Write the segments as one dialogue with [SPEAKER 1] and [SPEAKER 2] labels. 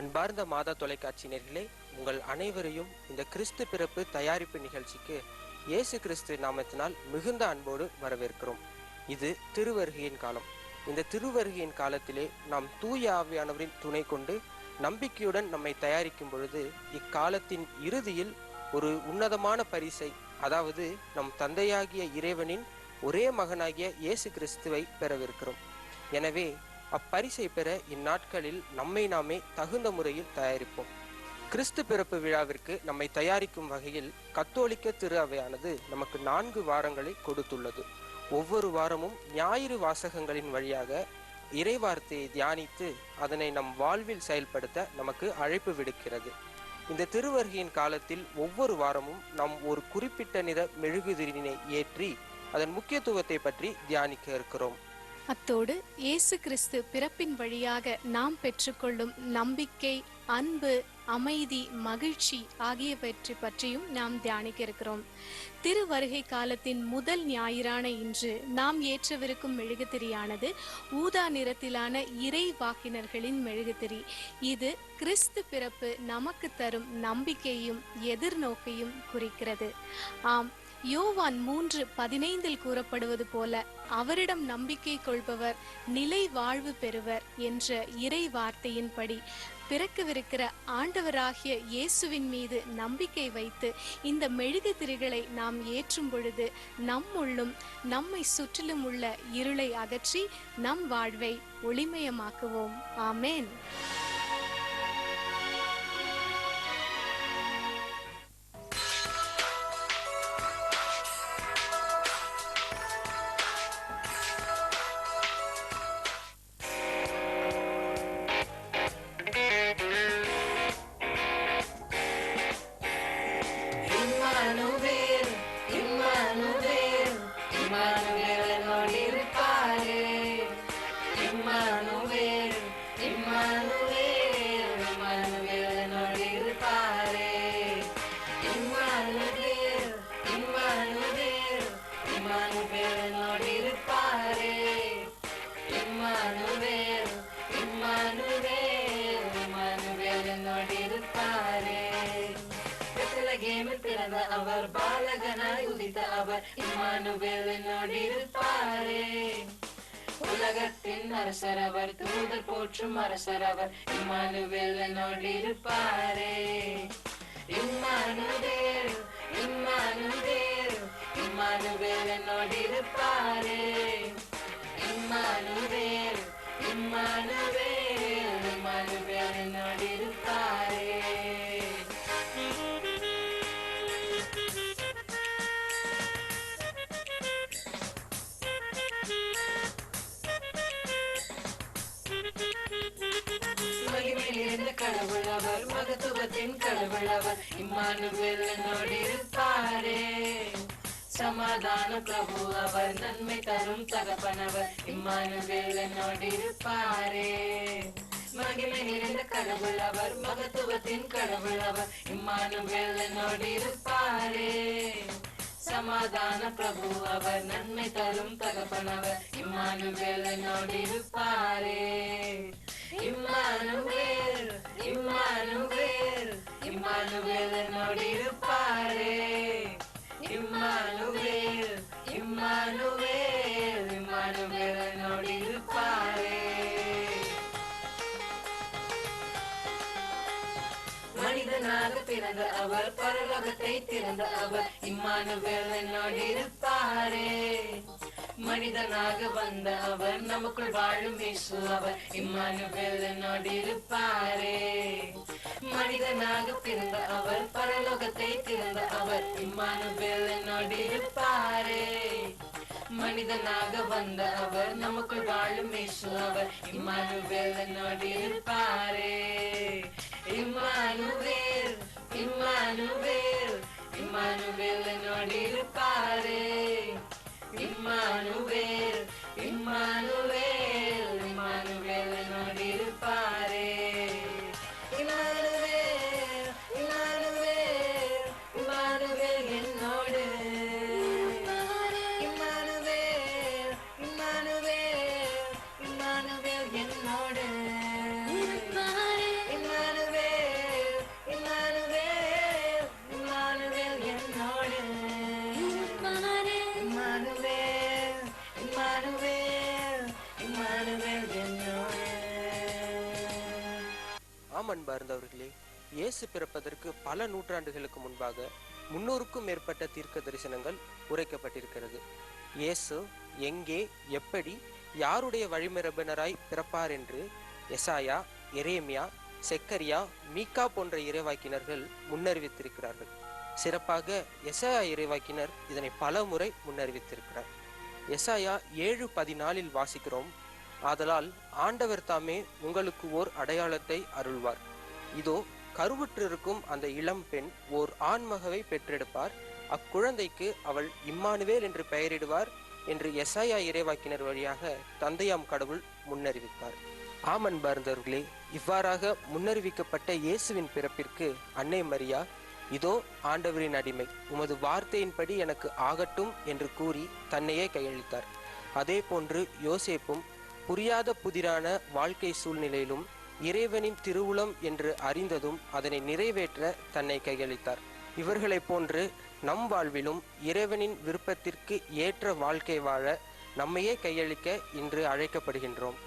[SPEAKER 1] அன்பார்ந்த மாதா தொலைக்காட்சி நேயர்களே, உங்கள் அனைவரையும் இந்த கிறிஸ்து பிறப்பு தயாரிப்பு நிகழ்ச்சிக்கு இயேசு கிறிஸ்து நாமத்தினால் மிகுந்த அன்போடு வரவேற்கிறோம். இது திருவருகையின் காலம். இந்த திருவருகையின் காலத்திலே நாம் தூய ஆவியானவரின் துணை கொண்டு நம்பிக்கையுடன் நம்மை தயாரிக்கும் பொழுது இக்காலத்தின் இறுதியில் ஒரு உன்னதமான பரிசை, அதாவது நம் தந்தையாகிய இறைவனின் ஒரே மகனாகிய இயேசு கிறிஸ்துவை பெறவிருக்கிறோம். எனவே அப்பரிசை பெற இந்நாட்களில் நம்மை நாமே தகுந்த முறையில் தயாரிப்போம். கிறிஸ்து பிறப்பு விழாவிற்கு நம்மை தயாரிக்கும் வகையில் கத்தோலிக்க திரு அவையானது நமக்கு 4 வாரங்களை கொடுத்துள்ளது. ஒவ்வொரு வாரமும் ஞாயிறு வாசகங்களின் வழியாக இறைவார்த்தையை தியானித்து அதனை நம் வாழ்வில் செயல்படுத்த நமக்கு அழைப்பு விடுக்கிறது. இந்த திருவருகையின் காலத்தில் ஒவ்வொரு வாரமும் நாம் ஒரு குறிப்பிட்ட நிற மெழுகுதிரியினை ஏற்றி அதன் முக்கியத்துவத்தை பற்றி தியானிக்க இருக்கிறோம்.
[SPEAKER 2] அத்தோடு இயேசு கிறிஸ்து பிறப்பின் வழியாக நாம் பெற்றுக்கொள்ளும் நம்பிக்கை, அன்பு, அமைதி, மகிழ்ச்சி ஆகியவற்றை பற்றியும் நாம் தியானிக்க இருக்கிறோம். திருவருகை காலத்தின் முதல் ஞாயிறான இன்று நாம் ஏற்றவிருக்கும் மெழுகுதிரியானது ஊதா நிறத்திலான இறை வாக்கினர்களின் மெழுகுதிரி. இது கிறிஸ்து பிறப்பு நமக்கு தரும் நம்பிக்கையும் எதிர்நோக்கையும் குறிக்கிறது. ஆம், யோவான் 3:15 கூறப்படுவது போல, அவரிடம் நம்பிக்கை கொள்பவர் நிலை வாழ்வு பெறுவர் என்ற இறை வார்த்தையின்படி பிறக்கவிருக்கிற ஆண்டவராகிய இயேசுவின் மீது நம்பிக்கை வைத்து இந்த மெழுகுதிரிகளை நாம் ஏற்றும் பொழுது நம்முள்ளும் நம்மை சுற்றிலும் உள்ள இருளை அகற்றி நம் வாழ்வை ஒளிமயமாக்குவோம். ஆமேன்.
[SPEAKER 3] அவர் பாலகனாய் உதித்த அவர் இம்மானுவேல் என்னோடு இருப்பாரே. உலகத்தின் அரசர் அவர், தூதர் போற்றும் அரசர் அவர், இம்மானுவேல் என்னோடு இருப்பாரே. இம்மானுவேல் இம்மானுவேல் இம்மானுவேல் என்னோடு இருப்பாரே. இம்மானுவேல் இம்மானுவேல் இம்மானுவேல் என்னோடு இருப்பாரே. கடவுள் அவர், மகத்துவத்தின் கடவுள் அவர், இம்மானுவேல் என்னோடு இருப்பாரே. சமாதான பிரபு அவர், நன்மை தரும் தகப்பனவர், இம்மானுவேல் என்னோடு இருப்பாரே. மகிமை நிறைந்த கடவுள் அவர், மகத்துவத்தின் கடவுள் அவர், இம்மானுவேல் என்னோடு இருப்பாரே. சமாதான பிரபு அவர், நன்மை தரும் தகப்பனவர், இம்மானுவேல் என்னோடு இருப்பாரே. இம்மானுவேல் இம்மானுவேல் இம்மானுவேல் என்னோடு இருப்பாரே. இம்மானுவேல் இம்மானுவேல் இம்மானுவேல் என்னோடு இருப்பாரே. மனிதனாக பிறந்த அவர், பரலோகத்தை திறந்த அவர், இம்மானுவேல் என்னோடு இருப்பாரே. மனிதனாக வந்த அவர், நமக்குள் வாழும் இயேசு அவர், இம்மானுவேல் என்னோடு இருப்பாரே. மனிதனாக பிறந்த அவர், பரலோகத்தை திறந்த அவர், இம்மானுவேல் என்னோடு இருப்பாரே. மனிதனாக வந்த அவர், நமக்குள் வாழும் இயேசு அவர், இம்மானுவேல் என்னோடு இருப்பாரே. இம்மானுவேல் இம்மானுவேல் இம்மானுவேல் என்னோடு இருப்பாரே. இம்மானுவேல் இம்மானுவேல் இம்மானுவேல் என்னோடு இருப்பாரே. இம்மானுவேல் இம்மானுவேல் இம்மானுவேல் என்னோடு. இம்மானுவேல் இம்மானுவேல் இம்மானுவேல் என்னோடு. இம்மானுவேல்
[SPEAKER 1] ஆம் அன்பார்ந்தவர்களே, இயேசு பிறப்பதற்கு பல நூற்றாண்டுகளுக்கு முன்பாக 300க்கும் மேற்பட்ட தீர்க்க தரிசனங்கள் உரைக்கப்பட்டிருக்கிறது. இயேசு எங்கே, எப்படி, யாருடைய வழிமரபினராய் பிறப்பார் என்று எசாயா, எரேமியா, செக்கரியா, மீகா போன்ற இறைவாக்கினர்கள் முன்னறிவித்திருக்கிறார்கள். சிறப்பாக எசாயா இறைவாக்கினர் இதனை பல முறை முன்னறிவித்திருக்கிறார். எசாயா 7:14 வாசிக்கிறோம், ஆதலால் ஆண்டவர் தாமே உங்களுக்கு ஓர் அடையாளத்தை அருள்வார். இதோ கருவுற்றிருக்கும் அந்த இளம் பெண் ஓர் ஆண்மகவை பெற்றெடுப்பார், அக்குழந்தைக்கு அவள் இம்மானுவேல் என்று பெயரிடுவார் என்று எசாயா இறைவாக்கினர் வழியாக தந்தையாம் கடவுள் முன்னறிவித்தார். ஆம் அன்பார்ந்தவர்களே, இவ்வாறாக முன்னறிவிக்கப்பட்ட இயேசுவின் பிறப்பிற்கு அன்னை மரியா, இதோ ஆண்டவரின் அடிமை, உமது வார்த்தையின்படி எனக்கு ஆகட்டும் என்று கூறி தன்னையே கையளித்தார். அதே போன்று யோசேப்பும் புரியாத புதிரான வாழ்க்கை சூழ்நிலையிலும் இறைவனின் திருவுளம் என்று அறிந்ததும் அதனை நிறைவேற்ற தன்னை கையளித்தார். இவர்களை போன்று நம் வாழ்விலும் இறைவனின் விருப்பத்திற்கு ஏற்ற வாழ்க்கை வாழ நம்மையே கையளிக்க இன்று அழைக்கப்படுகின்றோம்.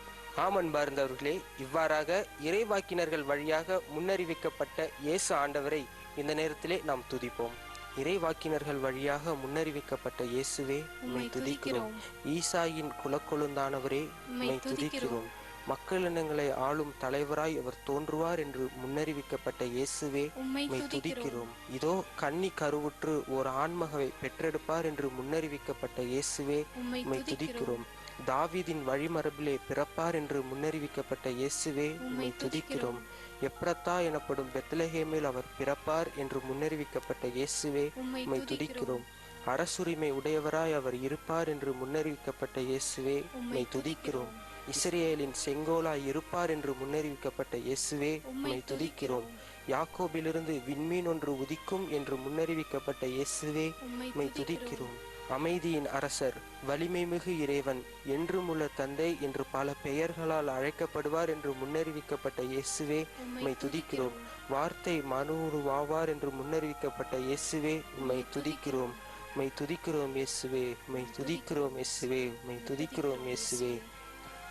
[SPEAKER 1] ஆமன்பார்ந்தவர்களே, இவ்வாறாக இறைவாக்கினர்கள் வழியாக முன்னறிவிக்கப்பட்ட இயேசு ஆண்டவரை இந்த நேரத்திலே நாம் துதிப்போம். இறைவாக்கினர்கள் வழியாக முன்னறிவிக்கப்பட்ட இயேசுவே உம்மை துதிக்கிறோம். ஈசாயின் குலக்கொழுந்தானவரே உம்மை துதிக்கிறோம். மக்களினங்களை ஆளும் தலைவராய் அவர் தோன்றுவார் என்று முன்னறிவிக்கப்பட்ட இயேசுவே உம்மை துதிக்கிறோம். இதோ கன்னி கருவுற்று ஓர் ஆண்மகவை பெற்றெடுப்பார் என்று முன்னறிவிக்கப்பட்ட இயேசுவே உம்மை துதிக்கிறோம். தாவீதின் வழிமரபிலே பிறப்பார் என்று முன்னறிவிக்கப்பட்ட இயேசுவே உம்மை துதிக்கிறோம். எப்ரத்தா எனப்படும் பெத்லஹேமில் அவர் பிறப்பார் என்று முன்னறிவிக்கப்பட்ட இயேசுவே உம்மை துதிக்கிறோம். அரசுரிமை உடையவராய் அவர் இருப்பார் என்று முன்னறிவிக்கப்பட்ட இயேசுவே உம்மை துதிக்கிறோம். இஸ்ரேலின் செங்கோலாய் இருப்பார் என்று முன்னறிவிக்கப்பட்ட இயேசுவே உம்மை துதிக்கிறோம். யாக்கோபிலிருந்து விண்மீன் ஒன்று உதிக்கும் என்று முன்னறிவிக்கப்பட்ட இயேசுவே உம்மை துதிக்கிறோம். அமைதியின் அரசர், வலிமை மிகு இறைவன், என்றும் உள்ள தந்தை என்று பல பெயர்களால் அழைக்கப்படுவார் என்று முன்னறிவிக்கப்பட்ட இயேசுவே உம்மை துதிக்கிறோம். வார்த்தை மனு உருவாவார் என்று முன்னறிவிக்கப்பட்ட இயேசுவே உம்மை துதிக்கிறோம். உம்மை துதிக்கிறோம் இயேசுவே, உம்மை துதிக்கிறோம் இயேசுவே, உம்மை துதிக்கிறோம் இயேசுவே.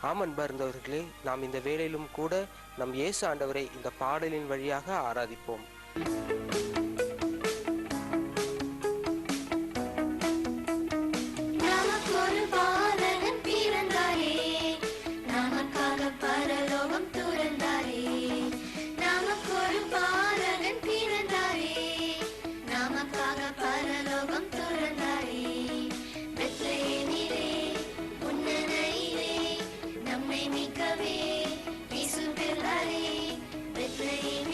[SPEAKER 1] ஆமன்பார்ந்தவர்களே, நாம் இந்த வேளையிலும் கூட நம் இயேசு ஆண்டவரை இந்த பாடலின் வழியாக ஆராதிப்போம்.
[SPEAKER 4] Bethlehem,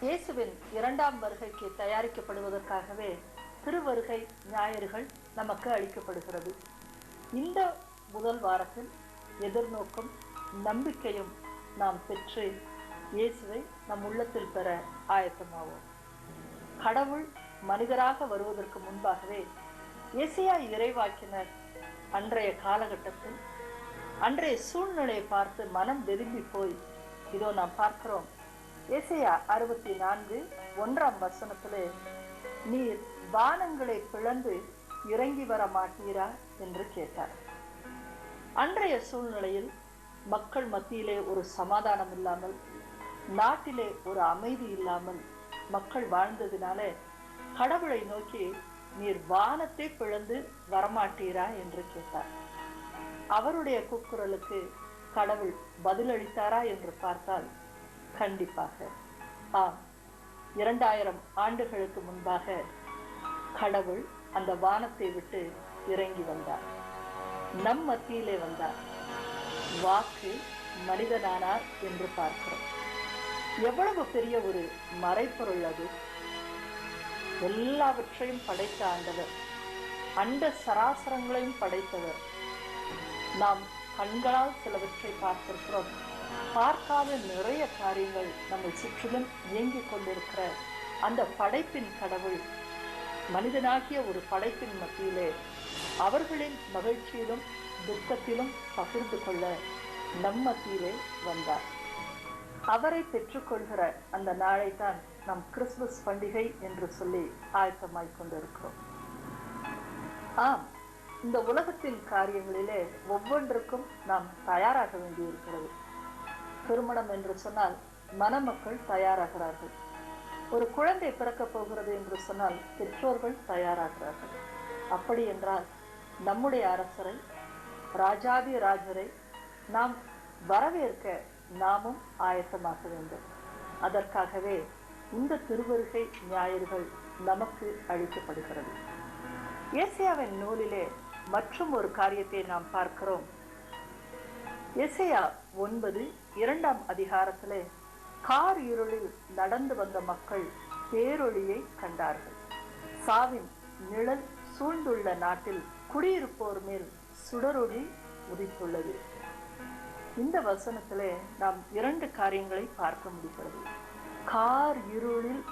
[SPEAKER 4] இயேசுவின் இரண்டாம் வருகைக்கு தயாரிக்கப்படுவதற்காகவே திருவருகை ஞாயிறுகள் நமக்கு அளிக்கப்படுகிறது. இந்த முதல் வாரத்தில் எதிர்நோக்கும் நம்பிக்கையும் நாம் பெற்று இயேசுவை நம் உள்ளத்தில் பெற ஆயத்தமாவோம். கடவுள் மனிதராக வருவதற்கு முன்பாகவே எசேயா இறைவாக்கினர் அன்றைய காலகட்டத்தில் அன்றைய சூழ்நிலையை பார்த்து மனம் வெதும்பி போய், இதோ நாம் பார்க்கிறோம் எசேயா 64:1 நீர் வானங்களை பிளந்து இறங்கி வர மாட்டீரா என்று கேட்டார். அன்றைய சூழ்நிலையில் மக்கள் மத்தியிலே ஒரு சமாதானம் இல்லாமல், நாட்டிலே ஒரு அமைதி இல்லாமல் மக்கள் வாழ்ந்ததினாலே கடவுளை நோக்கி நீர் வானத்தை பிளந்து வரமாட்டீரா என்று கேட்டார். அவருடைய கூக்குரலுக்கு கடவுள் பதிலளித்தாரா என்று பார்த்தால் கண்டிப்பாக ஆம். 2000 ஆண்டுகளுக்கு முன்பாக கடவுள் அந்த வானத்தை விட்டு இறங்கி வந்தார், நம் மத்தியிலே வந்தார், வாக்கு மனிதனானார் என்று பார்க்கிறோம். எவ்வளவு பெரிய ஒரு மறைப்பொருள் அது! எல்லாவற்றையும் படைத்த ஆண்டவர், அண்ட சராசரங்களையும் படைத்தவர். நாம் கண்களால் சிலவற்றை பார்த்திருக்கிறோம், பார்க்காத நிறைய காரியங்கள் நம்மை சுற்றிலும் இயங்கிக் கொண்டிருக்கிற அந்த படைப்பின் கடவுள் மனிதனாகிய ஒரு படைப்பின் மத்தியிலே அவர்களின் மகிழ்ச்சியிலும் துக்கத்திலும் பகிர்ந்து கொள்ள நம் மத்தியிலே வந்தார். அவரை பெற்றுக்கொள்கிற அந்த நாளைத்தான் நாம் கிறிஸ்துமஸ் பண்டிகை என்று சொல்லி ஆயத்தமாய் கொண்டிருக்கிறோம். ஆம், இந்த உலகத்தின் காரியங்களிலே ஒவ்வொன்றுக்கும் நாம் தயாராக வேண்டியிருக்கிறது. திருமணம் என்று சொன்னால் மணமக்கள் தயாராகிறார்கள். ஒரு குழந்தை பிறக்கப் போகிறது என்று சொன்னால் பெற்றோர்கள் தயாராகிறார்கள். அப்படி என்றால் நம்முடைய அரசரை, ராஜாதி ராஜரை நாம் வரவேற்க நாமும் ஆயத்தமாக வேண்டும். அதற்காகவே இந்த திருவருகை ஞாயிறுகள் நமக்கு அளிக்கப்படுகிறது. ஏசாயாவின் நூலிலே மற்றும் ஒரு காரியத்தை நாம் பார்க்கிறோம். எசேயா 9:2 கார் இருளில் நடந்து வந்த மக்கள் பேரொளியை கண்டார்கள். சாவின் நிழல் சூழ்ந்துள்ள நாட்டில் குடியிருப்போர் மேல் சுடரொளி உதித்துள்ளது. இந்த வசனத்திலே நாம் 2 காரியங்களை பார்க்க முடிகிறது. கார் இருளில்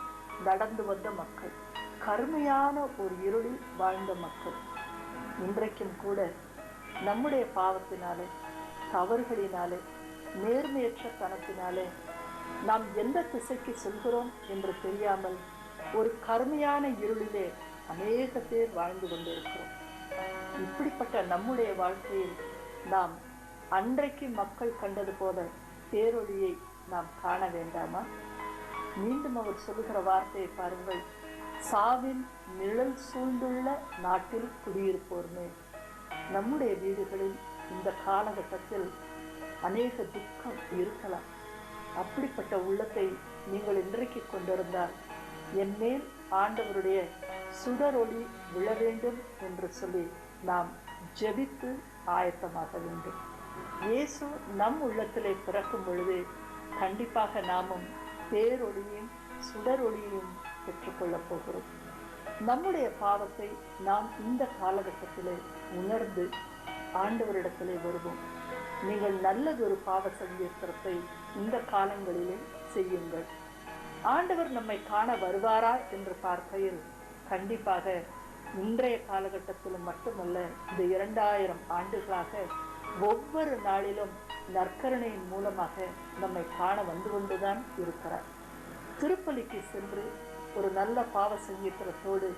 [SPEAKER 4] நடந்து வந்த மக்கள், கருமையான ஒரு இருளில் வாழ்ந்த மக்கள். இன்றைக்கும் கூட நம்முடைய பாவத்தினாலே, தவறுகளினாலே, நேர்மையற்ற தனத்தினாலே நாம் எந்த திசைக்கு செல்கிறோம் என்று தெரியாமல் ஒரு கருமையான இருளிலே அநேக பேர் வாழ்ந்து கொண்டிருக்கிறோம். இப்படிப்பட்ட நம்முடைய வாழ்க்கையில் நாம் அன்றைக்கு மக்கள் கண்டது போல பேரொளியை நாம் காண வேண்டாமா? மீண்டும் அவர் சொல்லுகிற வார்த்தையை பாருங்கள். சாவின் நிழல் சூழ்ந்துள்ள நாட்டில் குடியிருப்போர்மே. நம்முடைய வீடுகளில் இந்த காலகட்டத்தில் அநேக துக்கம் இருக்கலாம். அப்படிப்பட்ட உள்ளத்தை நீங்கள் இன்றைக்கு கொண்டிருந்தால் என் மேல் ஆண்டவருடைய சுடரொளி விழ வேண்டும் என்று சொல்லி நாம் ஜெபித்து ஆயத்தமாக வேண்டும். இயேசு நம் உள்ளத்திலே பிறக்கும் பொழுது கண்டிப்பாக நாமும் பேரொளியையும் சுடரொளியையும் பெற்றுக்கொள்ளப் போகிறோம். நம்முடைய பாவத்தை நாம் இந்த காலகட்டத்திலே உணர்ந்து ஆண்டவரிடத்திலே வருவோம். நீங்கள் நல்லதொரு பாவ சங்கீர்த்தனத்தை இந்த காலங்களிலே செய்யுங்கள். ஆண்டவர் நம்மை காண வருவாரா என்று பார்க்கையில் கண்டிப்பாக இன்றைய காலகட்டத்திலும் மட்டுமல்ல, இந்த 2000 ஆண்டுகளாக ஒவ்வொரு நாளிலும் நற்கருணையின் மூலமாக நம்மை காண வந்து கொண்டுதான் இருக்கிறார். திருப்பலிக்கு சென்று ஒரு நல்ல பாவ சங்கீர்த்தனத்தோடு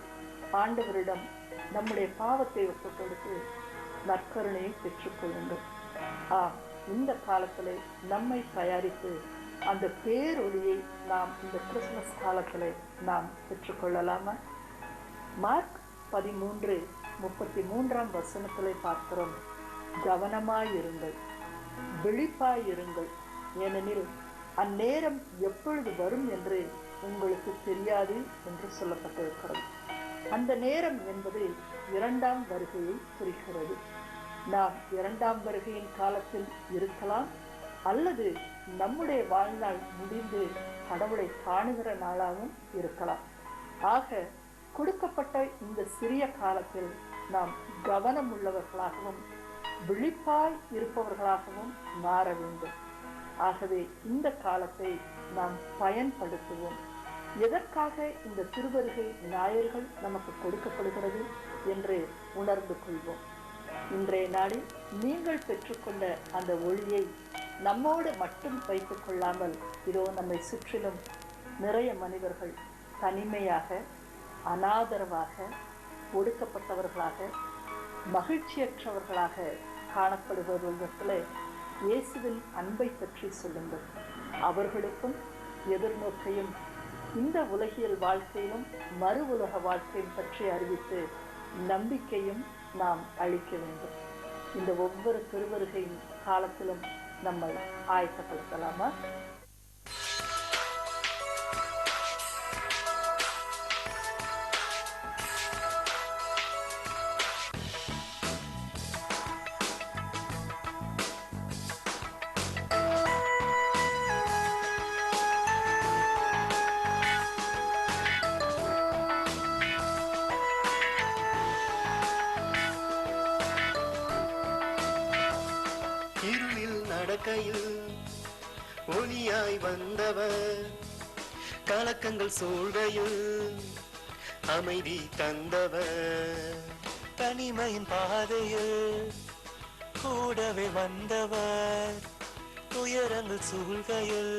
[SPEAKER 4] ஆண்டவரிடம் நம்முடைய பாவத்தை ஒப்புக் கொடுத்து நற்கருணையை பெற்றுக்கொள்ளுங்கள். இந்த காலத்திலே நம்மை தயாரித்து அந்த பேரொளியை நாம் இந்த கிறிஸ்துமஸ் காலத்திலே நாம் பெற்றுக்கொள்ளலாமா? மார்க் 13:33 பார்க்கிறோம். கவனமாயிருங்கள், விழிப்பாயிருங்கள், ஏனெனில் அந்நேரம் எப்பொழுது வரும் என்று உங்களுக்கு தெரியாது என்று சொல்லப்பட்டிருக்கிறது. அந்த நேரம் என்பது 2ஆம் வருகையை குறிக்கிறது. நாம் 2ஆம் வருகையின் காலத்தில் இருக்கலாம், அல்லது நம்முடைய வாழ்நாள் முடிந்து கடவுளை காணுகிற நாளாகவும் இருக்கலாம். ஆக கொடுக்கப்பட்ட இந்த சிறிய காலத்தில் நாம் கவனம் உள்ளவர்களாகவும் விழிப்பாய் இருப்பவர்களாகவும் மாற வேண்டும். ஆகவே இந்த காலத்தை நாம் பயன்படுத்துவோம். எதற்காக இந்த திருவருகை ஞாயிறுகள் நமக்கு கொடுக்கப்படுகிறது என்று உணர்ந்து கொள்வோம். இன்றைய நாளில் நீங்கள் பெற்றுக்கொண்ட அந்த ஒளியை நம்மோடு மட்டும் வைத்துக் கொள்ளாமல், இதோ நம்மை சுற்றிலும் நிறைய மனிதர்கள் தனிமையாக, அனாதரவாக, ஒடுக்கப்பட்டவர்களாக, மகிழ்ச்சியற்றவர்களாக காணப்படுபவர்களிடத்தில் இயேசுவின் அன்பை பற்றி சொல்லுங்கள். அவர்களுக்கும் எதிர்நோக்கையும் இந்த உலகியல் வாழ்க்கையிலும் மறு உலக வாழ்க்கையும் பற்றி அறிவித்து நம்பிக்கையும் நாம் அளிக்க வேண்டும். இந்த ஒவ்வொரு திருவருகையின் காலத்திலும் நம்மை ஆயத்தப்படுத்தலாமா?
[SPEAKER 5] ஒளியாய் வந்தவர், கலக்கங்கள் சூழ்கையில் அமைதி தந்தவர், தனிமையின் பாதையில் கூடவே வந்தவர், துயரங்கள் சூழ்கையில்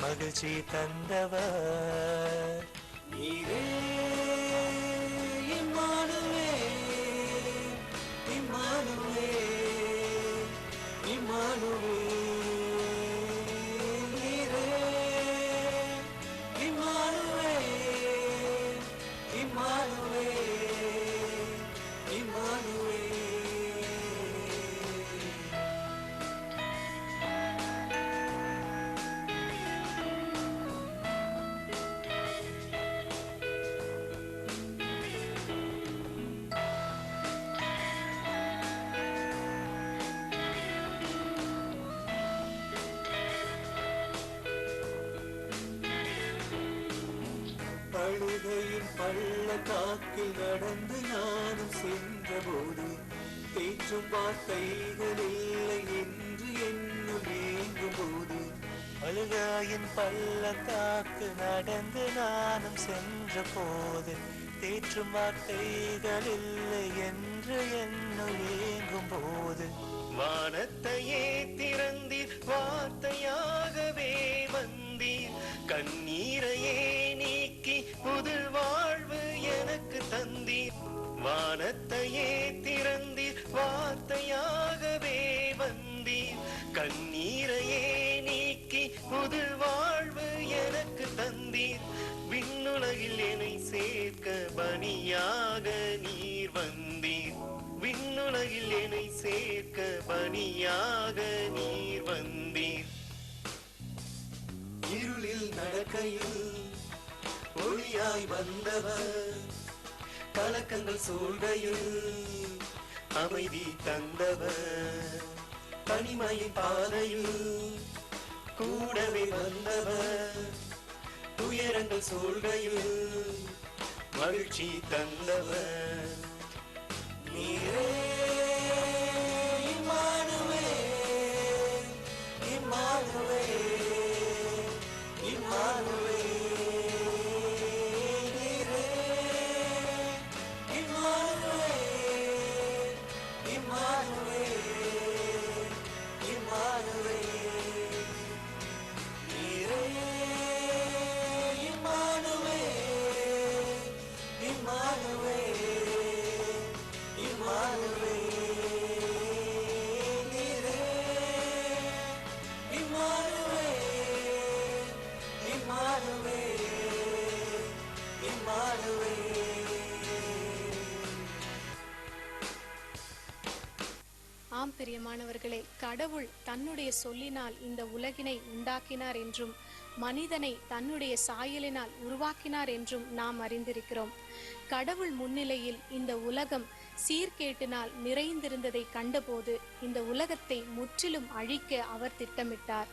[SPEAKER 5] மகிழ்ச்சி தந்தவர். நீரே இம்மானுவே, இம்மானுவே, இம்மானுவே. அழுகையின் பள்ளத்தாக்கில் நடந்து நானும் சென்றபோது பேச்சும் வார்த்தைகள் இல்லை என்று என்னும் ஏங்கும் போது, அழுகையின் பள்ளத்தாக்கு நடந்து நானும் சென்ற போது பேச்சும் வார்த்தைகள் இல்லை என்று என்னும் ஏங்கும் போது, வானத்தையே திறந்தீர், வார்த்தையாகவே வந்தீர், கண்ணீரையே நீக்கி புது வாழ்வு எனக்கு தந்தீர். வானத்தையே திறந்தீர், வார்த்தையாகவே வந்தீர், கண்ணீரையே நீக்கி புது வாழ்வு எனக்கு தந்தீர். விண்ணுலகில் என்னை சேர்க்க பணியாக நீர் வந்தீர், விண்ணுலகில் என்னை சேர்க்க பணியாக நீர் வந்தீர். இருளில் நடக்கையில் ஒளியாய் வந்தவர், கலக்கங்கள் சூழ்கையில் அமைதி தந்தவர், தனிமையின் பாதையில் கூடவே வந்தவர், துயரங்கள் சூழ்கையில் மகிழ்ச்சி தந்தவர். நீரே இம்மானுவே, இம்மானுவே, இம்மானுவே. நீரே இம்மானுவே, இம்மானுவே, இம்மானுவே. நீரே இம்மானுவே, இம்மானுவே, இம்மானுவே. நீரே இம்மானுவே, இம்மானுவே.
[SPEAKER 2] பிரியமானவர்களே, கடவுள் தன்னுடைய சொல்லினால் இந்த உலகினை உண்டாக்கினார் என்றும் மனிதனை தன்னுடைய சாயலினால் உருவாக்கினார் என்றும் நாம் அறிந்திருக்கிறோம். கடவுள் முன்னிலையில் இந்த உலகம் சீர்கேட்டினால் நிறைந்திருந்ததை கண்டபோது இந்த உலகத்தை முற்றிலும் அழிக்க அவர் திட்டமிட்டார்.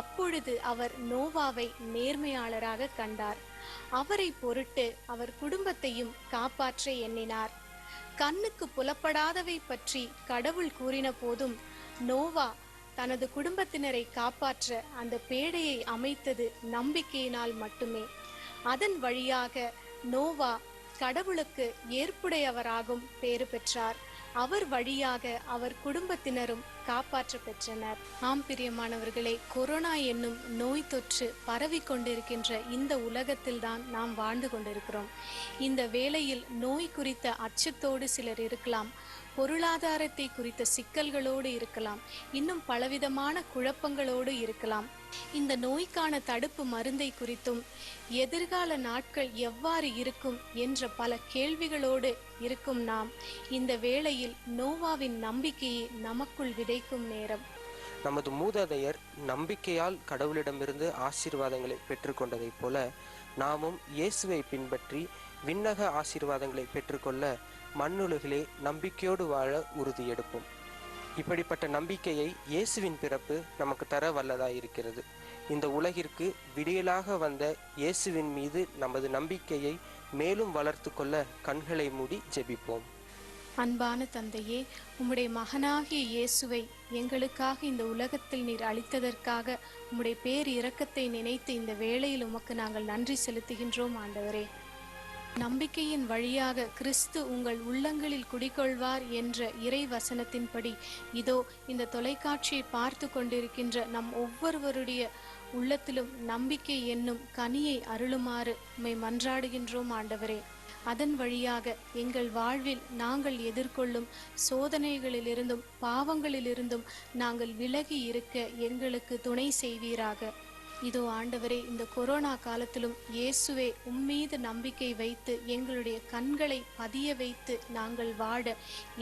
[SPEAKER 2] அப்பொழுது அவர் நோவாவை நேர்மையாளராக கண்டார். அவரை பொருட்டு அவர் குடும்பத்தையும் காப்பாற்ற எண்ணினார். கண்ணுக்கு புலப்படாதவை பற்றி கடவுள் கூறின போதும் நோவா தனது குடும்பத்தினரை காப்பாற்ற அந்த பேடையை அமைத்தது நம்பிக்கையினால் மட்டுமே. அதன் வழியாக நோவா கடவுளுக்கு ஏற்புடையவராகும் பேறு பெற்றார். அவர் வழியாக அவர் குடும்பத்தினரும் காப்பாற்ற பெற்றனர். ஆம் பிரியமானவர்களே, கொரோனா என்னும் நோய் தொற்று பரவி கொண்டிருக்கின்ற இந்த உலகத்தில்தான் நாம் வாழ்ந்து கொண்டிருக்கிறோம். இந்த வேளையில் நோய் குறித்த அச்சத்தோடு சிலர் இருக்கலாம், பொருளாதாரத்தை குறித்த சிக்கல்களோடு இருக்கலாம், இன்னும் பலவிதமான குழப்பங்களோடு இருக்கலாம். இந்த நோய்க்கான தடுப்பு மருந்தை குறித்தும் எதிர்கால நாட்கள் எவ்வாறு இருக்கும் என்ற பல கேள்விகளோடு இருக்கும் நாம் இந்த வேளையில் நோவாவின் நம்பிக்கையை நமக்குள் விதைக்கும் நேரம்.
[SPEAKER 1] நமது மூதாதையர் நம்பிக்கையால் கடவுளிடமிருந்து ஆசீர்வாதங்களை பெற்றுக்கொண்டதைப் போல நாமும் இயேசுவை பின்பற்றி விண்ணக ஆசீர்வாதங்களை பெற்றுக்கொள்ள மண்ணுலகிலே நம்பிக்கையோடு வாழ உறுதியெடுப்போம். இப்படிப்பட்ட நம்பிக்கையை இயேசுவின் பிறப்பு நமக்கு தர வல்லதாய் இருக்கிறது. இந்த உலகிற்கு விடியலாக வந்த இயேசுவின் மீது நமது நம்பிக்கையை மேலும் வளர்த்து கொள்ள கண்களை மூடி ஜெபிப்போம்.
[SPEAKER 2] அன்பான தந்தையே, உம்முடைய மகனாகிய இயேசுவை எங்களுக்காக இந்த உலகத்தில் நீர் அளித்ததற்காக உம்முடைய பேர் இரக்கத்தை நினைத்து இந்த வேளையில் உமக்கு நாங்கள் நன்றி செலுத்துகின்றோம். ஆண்டவரே, நம்பிக்கையின் வழியாக கிறிஸ்து உங்கள் உள்ளங்களில் குடிகொள்வார் என்ற இறை வசனத்தின்படி இதோ இந்த தொலைக்காட்சியை பார்த்து கொண்டிருக்கின்ற நம் ஒவ்வொருவருடைய உள்ளத்திலும் நம்பிக்கை என்னும் கனியை அருளுமாறு உம்மை மன்றாடுகின்றோம். ஆண்டவரே, அதன் வழியாக எங்கள் வாழ்வில் நாங்கள் எதிர்கொள்ளும் சோதனைகளிலிருந்தும் பாவங்களிலிருந்தும் நாங்கள் விலகி இருக்க எங்களுக்கு துணை செய்வீராக. இதோ ஆண்டவரே, இந்த கொரோனா காலத்திலும் இயேசுவே உம்மீது நம்பிக்கை வைத்து எங்களுடைய கண்களை பதிய வைத்து நாங்கள் வாழ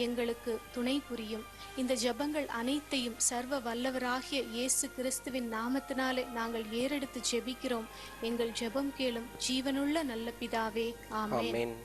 [SPEAKER 2] எங்களுக்கு துணை புரியும். இந்த ஜெபங்கள் அனைத்தையும் சர்வ வல்லவராகிய இயேசு கிறிஸ்துவின் நாமத்தினாலே நாங்கள் ஏறெடுத்து ஜெபிக்கிறோம். எங்கள் ஜெபம் கேளும் ஜீவனுள்ள நல்ல பிதாவே, ஆமென்.